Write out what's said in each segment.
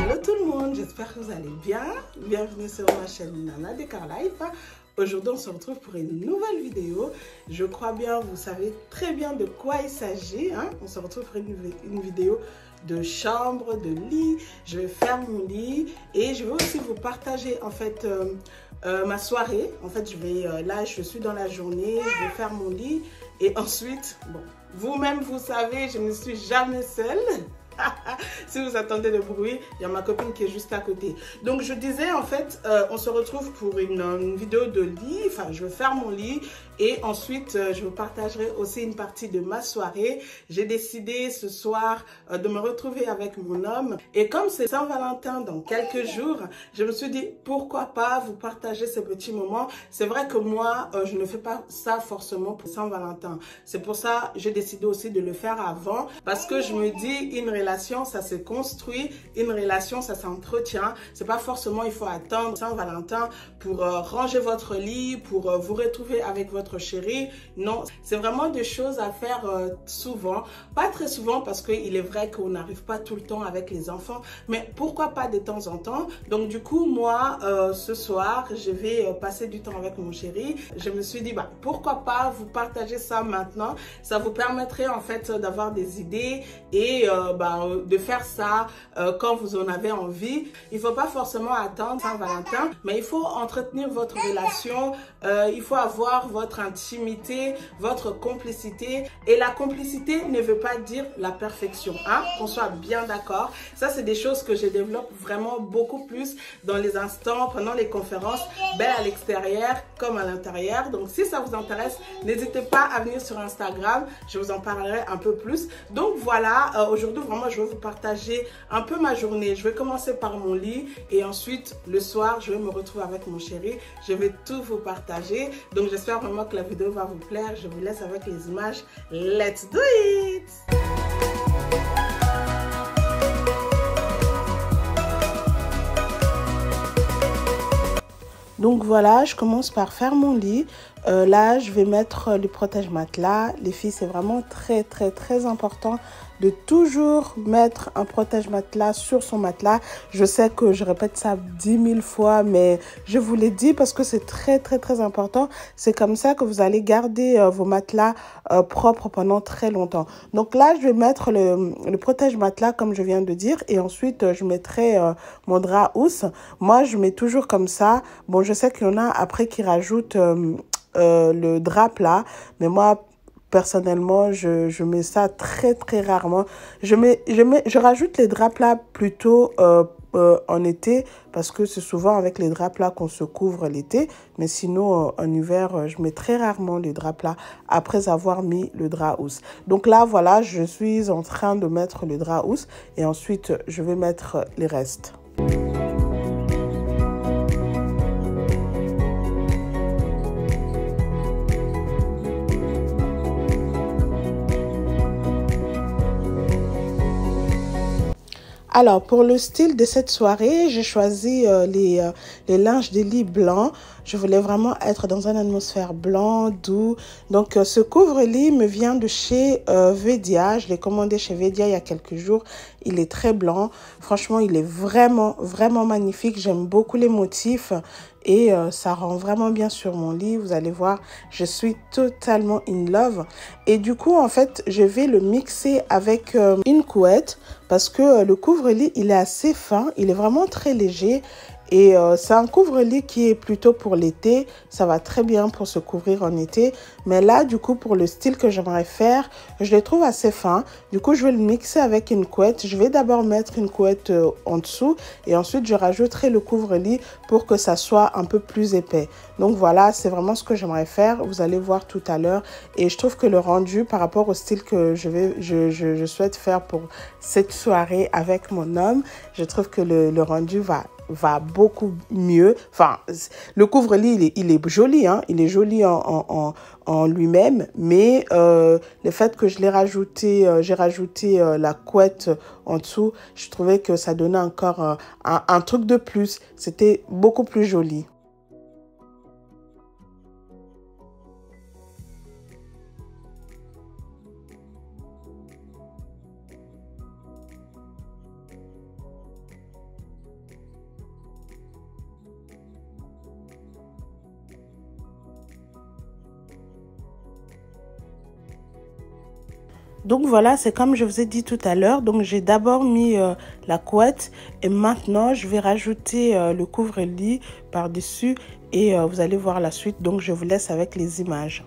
Hello tout le monde, j'espère que vous allez bien. Bienvenue sur ma chaîne Nana Décor Life. Aujourd'hui, on se retrouve pour une nouvelle vidéo. Je crois bien, vous savez très bien de quoi il s'agit. On se retrouve pour une vidéo de chambre, de lit. Je vais faire mon lit et je vais aussi vous partager en fait ma soirée. En fait, là, je suis dans la journée, je vais faire mon lit et ensuite, bon, vous-même, vous savez, je ne suis jamais seule. Si vous attendez le bruit, il y a ma copine qui est juste à côté. Donc je disais en fait, on se retrouve pour une vidéo de lit. Enfin, je vais faire mon lit et ensuite je vous partagerai aussi une partie de ma soirée. J'ai décidé ce soir de me retrouver avec mon homme. Et comme c'est Saint-Valentin dans quelques jours, je me suis dit pourquoi pas vous partager ces petits moments. C'est vrai que moi, je ne fais pas ça forcément pour Saint-Valentin. C'est pour ça que j'ai décidé aussi de le faire avant. Parce que je me dis, une relation, ça se construit. Une relation, ça s'entretient. C'est pas forcément, il faut attendre Saint-Valentin pour ranger votre lit, pour vous retrouver avec votre chéri. Non, c'est vraiment des choses à faire souvent. Pas très souvent parce qu'il est vrai qu'on n'arrive pas tout le temps avec les enfants. Mais pourquoi pas de temps en temps. Donc du coup, moi, ce soir, je vais passer du temps avec mon chéri. Je me suis dit, bah, pourquoi pas vous partager ça maintenant. Ça vous permettrait en fait d'avoir des idées et de faire ça quand vous en avez envie. Il ne faut pas forcément attendre Saint-Valentin, mais il faut entretenir votre relation, il faut avoir votre intimité, votre complicité. Et la complicité ne veut pas dire la perfection, qu'on soit bien d'accord. Ça, c'est des choses que je développe vraiment beaucoup plus dans les instants, pendant les conférences, belle à l'extérieur comme à l'intérieur. Donc, si ça vous intéresse, n'hésitez pas à venir sur Instagram, je vous en parlerai un peu plus. Donc, voilà, aujourd'hui, vraiment, je vais vous partager un peu ma journée. Je vais commencer par mon lit et ensuite, le soir, je vais me retrouver avec mon chéri. Je vais tout vous partager. Donc, j'espère vraiment que la vidéo va vous plaire. Je vous laisse avec les images. Let's do it! Donc voilà, je commence par faire mon lit. Là, je vais mettre le protège-matelas. Les filles, c'est vraiment très important de toujours mettre un protège-matelas sur son matelas. Je sais que je répète ça 10 000 fois, mais je vous l'ai dit parce que c'est très important. C'est comme ça que vous allez garder vos matelas propres pendant très longtemps. Donc là, je vais mettre le protège-matelas comme je viens de dire et ensuite, je mettrai mon drap housse. Moi, je mets toujours comme ça. Bon, je sais qu'il y en a après qui rajoutent le drap plat, mais moi, personnellement, je mets ça très rarement. Je rajoute les draps plats plutôt en été parce que c'est souvent avec les draps plats qu'on se couvre l'été. Mais sinon, en hiver, je mets très rarement les draps plats après avoir mis le drap housse. Donc là, voilà, je suis en train de mettre le drap housse et ensuite, je vais mettre les restes. Alors, pour le style de cette soirée, j'ai choisi les linges de lit blancs. Je voulais vraiment être dans une atmosphère blanc, doux. Donc, ce couvre-lit me vient de chez Vedia. Je l'ai commandé chez Vedia il y a quelques jours. Il est très blanc. Franchement, il est vraiment magnifique. J'aime beaucoup les motifs. Et ça rend vraiment bien sur mon lit. Vous allez voir, je suis totalement in love. Et du coup, en fait, je vais le mixer avec une couette parce que le couvre-lit, il est assez fin. Il est vraiment très léger. Et c'est un couvre-lit qui est plutôt pour l'été. Ça va très bien pour se couvrir en été. Mais là, du coup, pour le style que j'aimerais faire, je le trouve assez fin. Du coup, je vais le mixer avec une couette. Je vais d'abord mettre une couette en dessous. Et ensuite, je rajouterai le couvre-lit pour que ça soit un peu plus épais. Donc voilà, c'est vraiment ce que j'aimerais faire. Vous allez voir tout à l'heure. Et je trouve que le rendu par rapport au style que je souhaite faire pour cette soirée avec mon homme, je trouve que le rendu va beaucoup mieux. Enfin, le couvre-lit, il est joli, il est joli en lui-même, mais le fait que j'ai rajouté la couette en dessous, je trouvais que ça donnait encore un truc de plus. C'était beaucoup plus joli. Donc voilà, c'est comme je vous ai dit tout à l'heure. Donc j'ai d'abord mis la couette et maintenant je vais rajouter le couvre-lit par-dessus et vous allez voir la suite. Donc je vous laisse avec les images.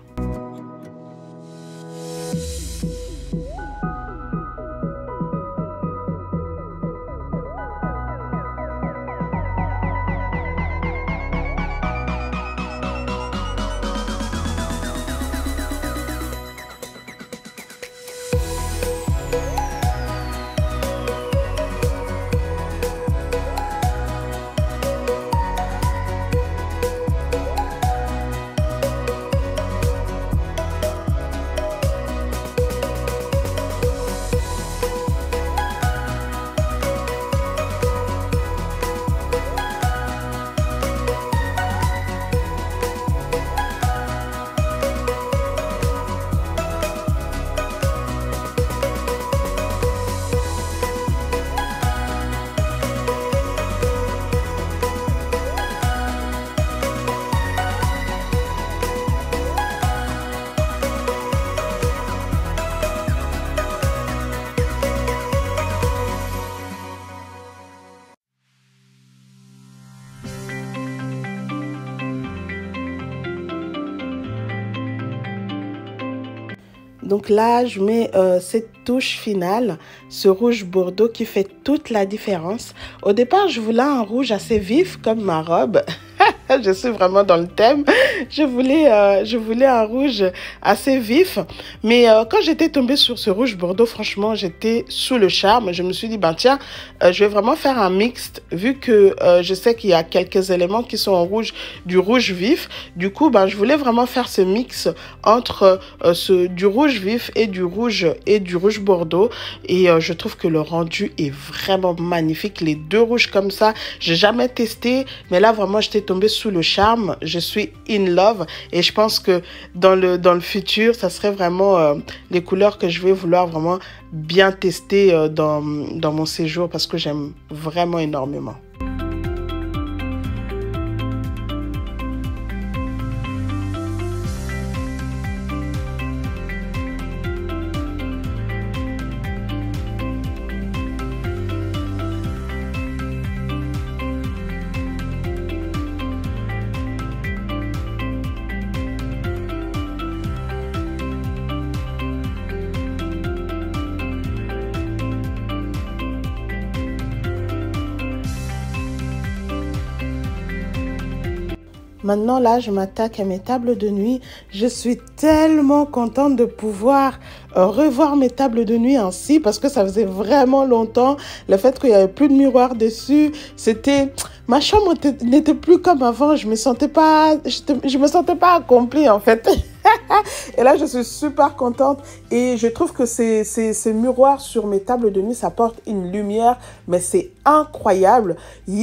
Donc là, je mets cette touche finale, ce rouge bordeaux qui fait toute la différence. Au départ, je voulais un rouge assez vif comme ma robe. Je suis vraiment dans le thème. Je voulais un rouge assez vif. Mais quand j'étais tombée sur ce rouge bordeaux, franchement, j'étais sous le charme. Je me suis dit, ben tiens, je vais vraiment faire un mixte. Vu que je sais qu'il y a quelques éléments qui sont en rouge, du rouge vif. Du coup, ben, je voulais vraiment faire ce mix entre du rouge vif et du rouge bordeaux. Et je trouve que le rendu est vraiment magnifique. Les deux rouges comme ça, j'ai jamais testé. Mais là, vraiment, j'étais tombée sous le charme. Je suis in love et je pense que dans le futur, ça serait vraiment les couleurs que je vais vouloir vraiment bien tester dans mon séjour parce que j'aime vraiment énormément. Maintenant, là, je m'attaque à mes tables de nuit. Je suis tellement contente de pouvoir revoir mes tables de nuit ainsi parce que ça faisait vraiment longtemps. Le fait qu'il n'y avait plus de miroir dessus, c'était... Ma chambre n'était plus comme avant. Je me sentais pas accomplie en fait. Et là, je suis super contente et je trouve que ces miroirs sur mes tables de nuit, ça apporte une lumière, mais c'est incroyable.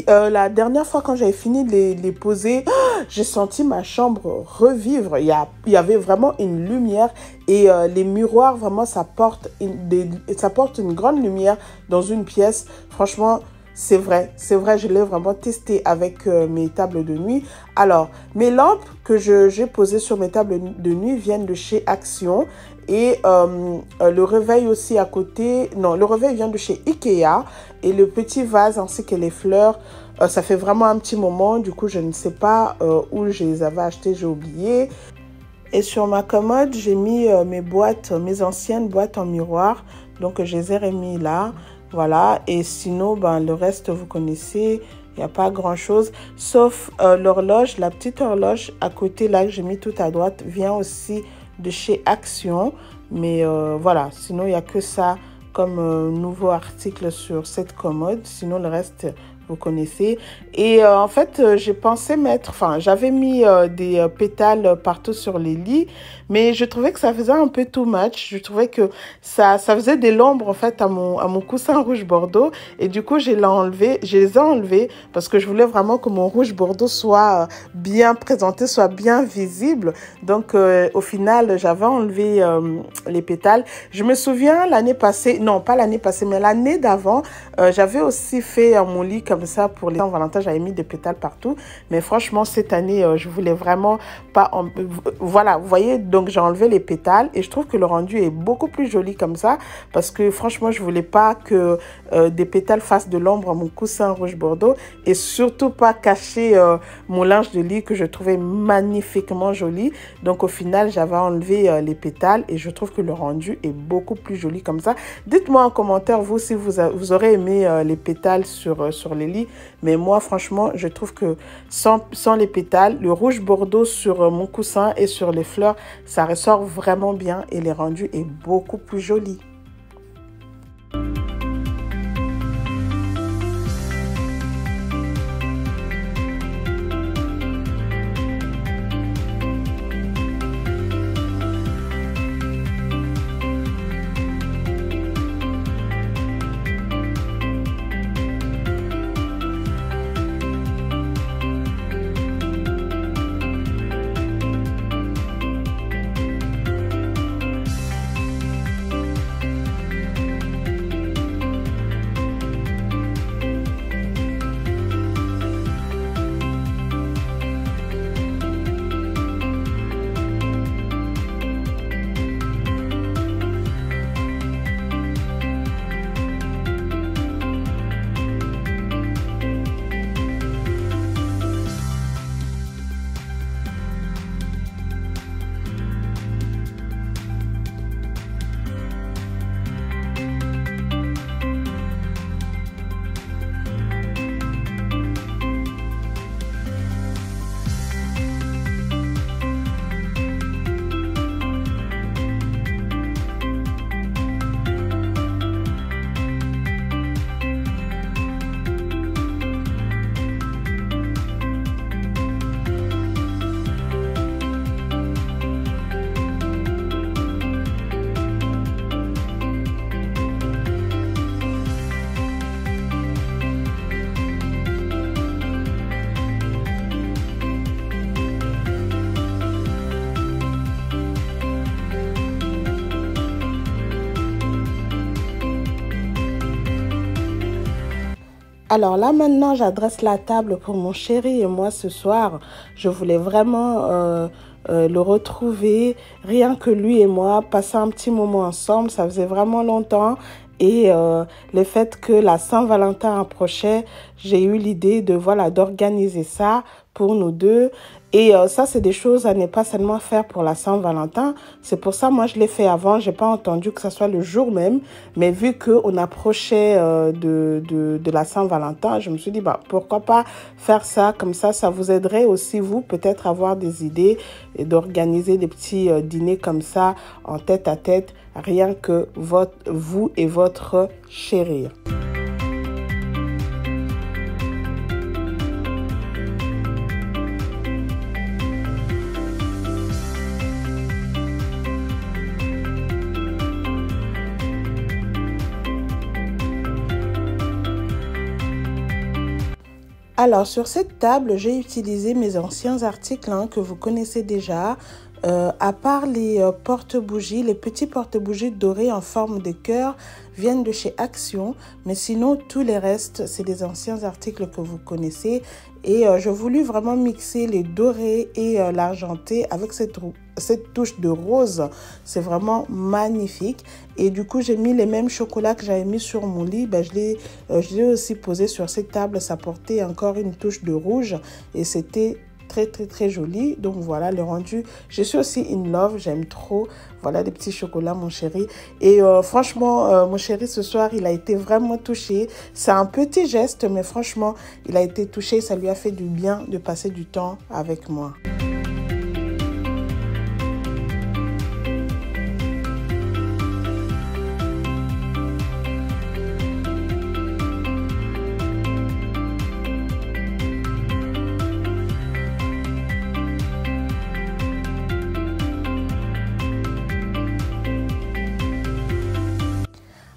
La dernière fois, quand j'avais fini de les poser, j'ai senti ma chambre revivre. Il y avait vraiment une lumière et les miroirs, vraiment, ça porte une grande lumière dans une pièce. Franchement, c'est vrai, je l'ai vraiment testé avec mes tables de nuit. Alors, mes lampes que j'ai posées sur mes tables de nuit viennent de chez Action. Et le réveil aussi à côté, non, le réveil vient de chez Ikea. Et le petit vase ainsi que les fleurs, ça fait vraiment un petit moment. Du coup, je ne sais pas où je les avais achetées, j'ai oublié. Et sur ma commode, j'ai mis mes anciennes boîtes en miroir. Donc, je les ai remis là. Voilà, et sinon, ben, le reste, vous connaissez, il n'y a pas grand-chose. Sauf l'horloge, la petite horloge à côté, là, que j'ai mis tout à droite, vient aussi de chez Action. Mais voilà, sinon, il n'y a que ça comme nouveau article sur cette commode. Sinon, le reste, vous connaissez. Et en fait, j'ai pensé j'avais mis des pétales partout sur les lits, mais je trouvais que ça faisait un peu too much. Je trouvais que ça faisait de l'ombre en fait à mon coussin rouge bordeaux. Et du coup, je les ai enlevés parce que je voulais vraiment que mon rouge bordeaux soit bien présenté, soit bien visible. Donc, au final, j'avais enlevé les pétales. Je me souviens l'année passée, non pas l'année passée, mais l'année d'avant, j'avais aussi fait mon lit comme comme ça pour les Saint-Valentin, j'avais mis des pétales partout. Mais franchement, cette année, je voulais vraiment pas... Voilà, vous voyez, donc j'ai enlevé les pétales et je trouve que le rendu est beaucoup plus joli comme ça parce que franchement, je voulais pas que des pétales fassent de l'ombre à mon coussin rouge bordeaux et surtout pas cacher mon linge de lit que je trouvais magnifiquement joli. Donc au final, j'avais enlevé les pétales et je trouve que le rendu est beaucoup plus joli comme ça. Dites-moi en commentaire, vous, si vous aurez aimé les pétales sur les lits. Mais moi, franchement, je trouve que sans les pétales, le rouge bordeaux sur mon coussin et sur les fleurs, ça ressort vraiment bien et le rendu est beaucoup plus joli. Alors là, maintenant, j'adresse la table pour mon chéri et moi ce soir. Je voulais vraiment le retrouver, rien que lui et moi, passer un petit moment ensemble. Ça faisait vraiment longtemps. Et le fait que la Saint-Valentin approchait, j'ai eu l'idée de d'organiser ça pour nous deux. Et ça, c'est des choses à ne pas seulement faire pour la Saint-Valentin. C'est pour ça, moi, je l'ai fait avant. J'ai pas entendu que ça soit le jour même. Mais vu qu'on approchait de la Saint-Valentin, je me suis dit, bah, pourquoi pas faire ça comme ça. Ça vous aiderait aussi, vous, peut-être avoir des idées et d'organiser des petits dîners comme ça, en tête à tête, rien que vous et votre chéri. Alors, sur cette table, j'ai utilisé mes anciens articles que vous connaissez déjà. À part les porte-bougies, les petits porte-bougies dorés en forme de cœur viennent de chez Action. Mais sinon, tous les restes, c'est des anciens articles que vous connaissez. Et j'ai voulu vraiment mixer les dorés et l'argenté avec cette touche de rose. C'est vraiment magnifique. Et du coup, j'ai mis les mêmes chocolats que j'avais mis sur mon lit. Ben, je l'ai aussi posé sur cette table. Ça portait encore une touche de rouge. Et c'était très joli. Donc voilà le rendu. Je suis aussi in love, j'aime trop. Voilà des petits chocolats, mon chéri. Et franchement, mon chéri ce soir, il a été vraiment touché. C'est un petit geste, mais franchement, il a été touché. Ça lui a fait du bien de passer du temps avec moi.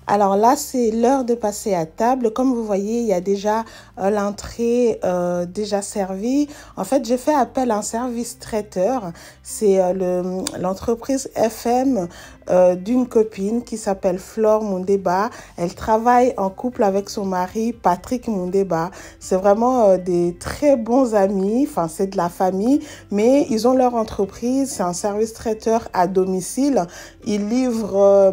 Alors là, c'est l'heure de passer à table. Comme vous voyez, il y a déjà l'entrée déjà servie. En fait, j'ai fait appel à un service traiteur. C'est l'entreprise FM d'une copine qui s'appelle Flore Mundeba. Elle travaille en couple avec son mari Patrick Mundeba. C'est vraiment des très bons amis, enfin c'est de la famille, mais ils ont leur entreprise, c'est un service traiteur à domicile. Ils livrent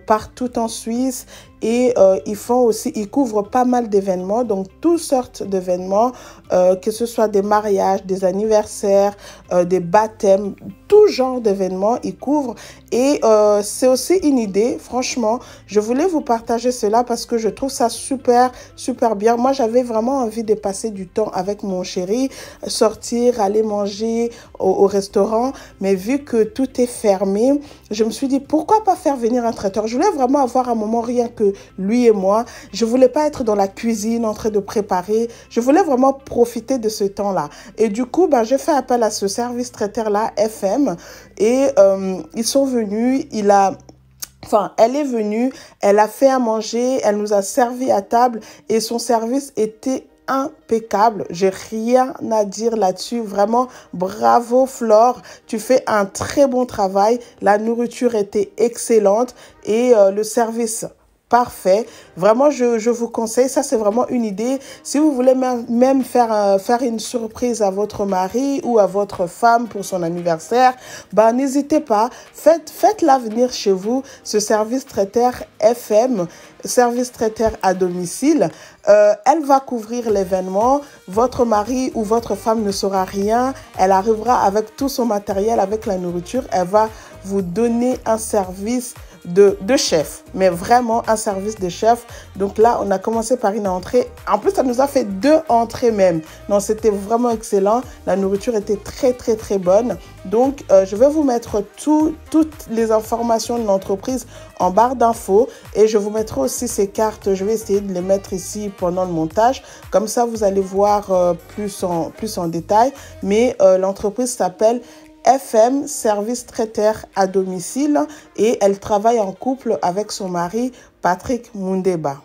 partout en Suisse. Et ils couvrent pas mal d'événements, donc toutes sortes d'événements, que ce soit des mariages, des anniversaires, des baptêmes, tout genre d'événements, ils couvrent. Et c'est aussi une idée, franchement, je voulais vous partager cela parce que je trouve ça super, super bien. Moi, j'avais vraiment envie de passer du temps avec mon chéri, sortir, aller manger au restaurant, mais vu que tout est fermé, je me suis dit, pourquoi pas faire venir un traiteur? Je voulais vraiment avoir un moment rien que lui et moi. Je voulais pas être dans la cuisine en train de préparer. Je voulais vraiment profiter de ce temps-là. Et du coup, j'ai fait appel à ce service traiteur-là, FM, et ils sont venus. Elle est venue, elle a fait à manger, elle nous a servi à table et son service était impeccable. J'ai rien à dire là-dessus. Vraiment, bravo Flore. Tu fais un très bon travail. La nourriture était excellente et le service parfait. Vraiment, je vous conseille. Ça, c'est vraiment une idée. Si vous voulez même faire une surprise à votre mari ou à votre femme pour son anniversaire, n'hésitez pas. Faites-la venir chez vous, ce service traiteur FM, service traiteur à domicile. Elle va couvrir l'événement. Votre mari ou votre femme ne saura rien. Elle arrivera avec tout son matériel, avec la nourriture. Elle va vous donner un service de chef, mais vraiment un service de chef. Donc là, on a commencé par une entrée. En plus, ça nous a fait 2 entrées même. Non, c'était vraiment excellent. La nourriture était très, très, très bonne. Donc, je vais vous mettre toutes les informations de l'entreprise en barre d'infos et je vous mettrai aussi ces cartes. Je vais essayer de les mettre ici pendant le montage. Comme ça, vous allez voir plus en détail. Mais l'entreprise s'appelle FM, service traiteur à domicile, et elle travaille en couple avec son mari Patrick Mundeba.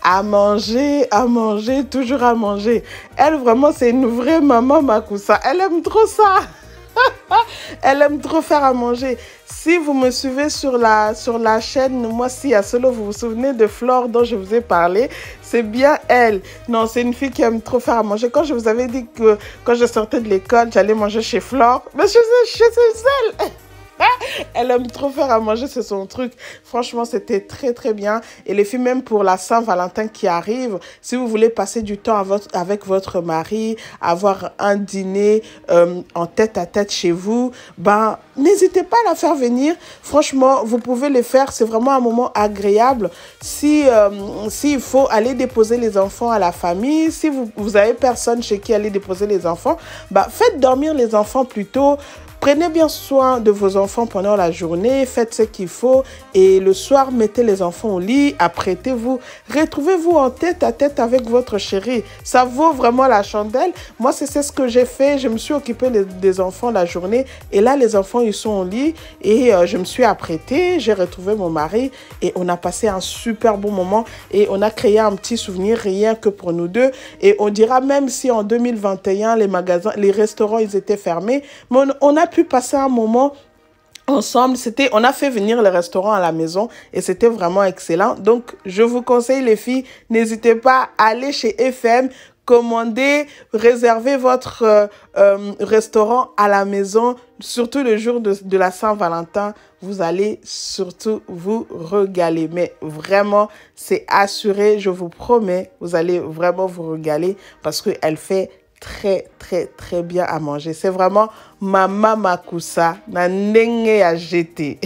À manger, toujours à manger. Elle, vraiment, c'est une vraie maman Makusa. Elle aime trop ça. Elle aime trop faire à manger. Si vous me suivez sur la chaîne, moi, si à Solo, vous vous souvenez de Flore dont je vous ai parlé, c'est bien elle. Non, c'est une fille qui aime trop faire à manger. Quand je vous avais dit que quand je sortais de l'école, j'allais manger chez Flore, mais je suis seule. Elle aime trop faire à manger, c'est son truc. Franchement, c'était très, très bien. Et les filles, même pour la Saint-Valentin qui arrive, si vous voulez passer du temps avec votre mari, avoir un dîner en tête-à-tête chez vous, n'hésitez pas à la faire venir. Franchement, vous pouvez le faire. C'est vraiment un moment agréable. S'il faut aller déposer les enfants à la famille, si vous avez personne chez qui aller déposer les enfants, faites dormir les enfants plutôt. Prenez bien soin de vos enfants pendant la journée, faites ce qu'il faut et le soir, mettez les enfants au lit, apprêtez-vous, retrouvez-vous en tête-à-tête avec votre chéri. Ça vaut vraiment la chandelle. Moi, c'est ce que j'ai fait. Je me suis occupée des enfants la journée et là, les enfants, ils sont au lit et je me suis apprêtée, j'ai retrouvé mon mari et on a passé un super bon moment et on a créé un petit souvenir rien que pour nous deux. Et on dira même si en 2021, les magasins, les restaurants, ils étaient fermés, mais on a pu passer un moment ensemble. On a fait venir le restaurant à la maison et c'était vraiment excellent. Donc, je vous conseille les filles, n'hésitez pas à aller chez FM, commander, réserver votre restaurant à la maison, surtout le jour de la Saint-Valentin. Vous allez surtout vous régaler. Mais vraiment, c'est assuré, je vous promets, vous allez vraiment vous régaler parce qu'elle fait très, très, très bien à manger. C'est vraiment Mama Makusa, na ndenge ya jeter.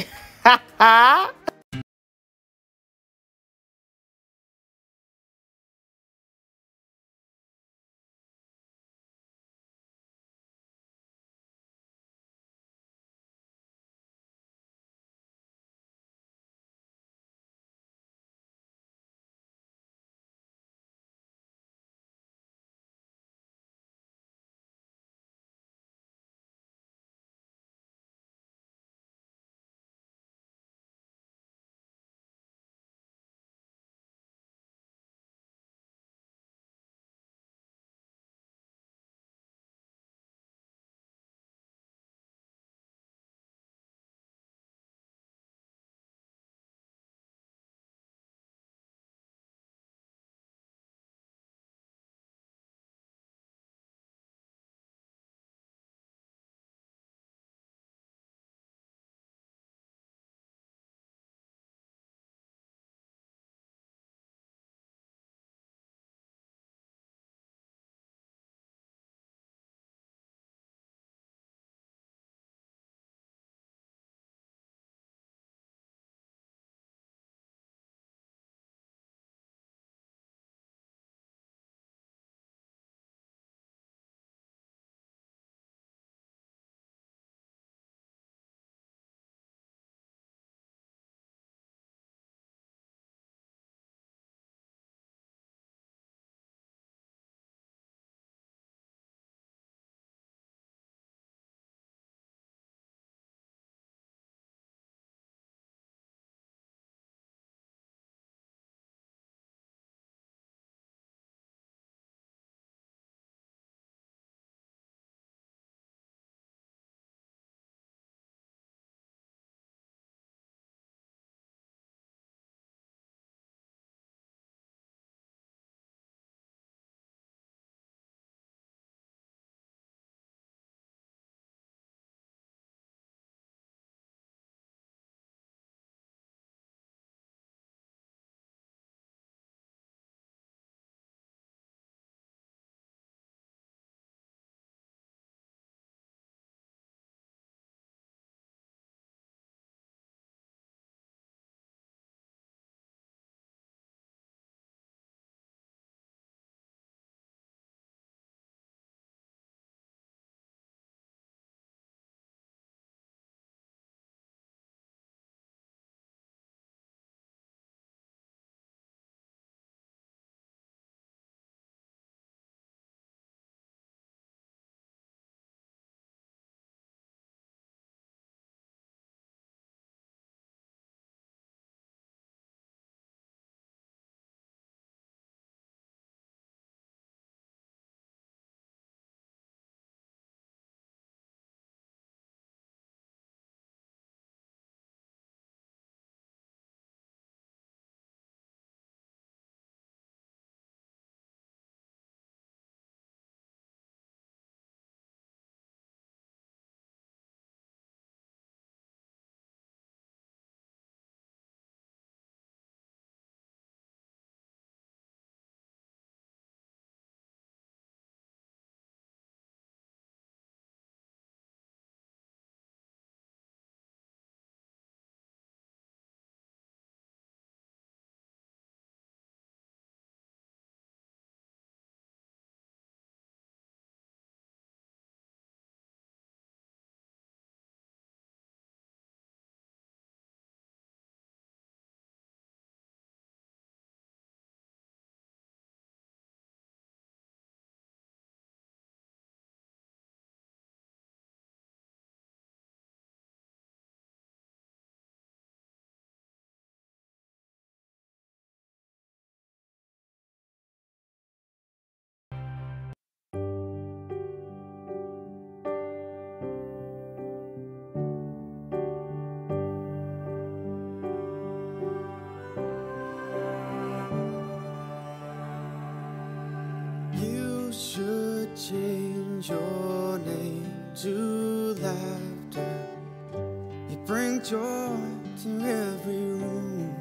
bring joy to every room.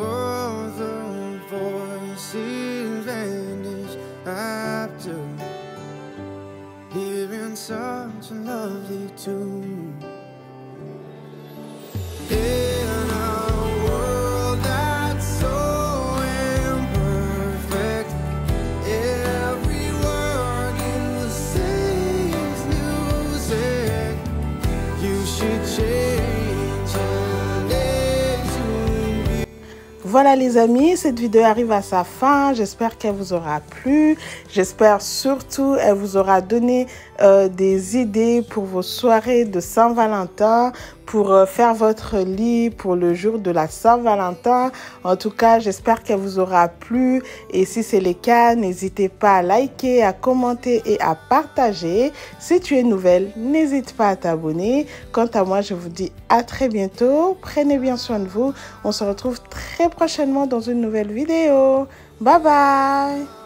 Oh, the voices vanish after hearing such a lovely tune. In a world that's so imperfect, every word you say is music. You should change your name to be. Voilà les amis, cette vidéo arrive à sa fin. J'espère qu'elle vous aura plu. J'espère surtout qu'elle vous aura donné des idées pour vos soirées de Saint-Valentin, pour faire votre lit pour le jour de la Saint-Valentin. En tout cas, j'espère qu'elle vous aura plu. Et si c'est le cas, n'hésitez pas à liker, à commenter et à partager. Si tu es nouvelle, n'hésite pas à t'abonner. Quant à moi, je vous dis à très bientôt. Prenez bien soin de vous. On se retrouve très prochainement dans une nouvelle vidéo. Bye bye!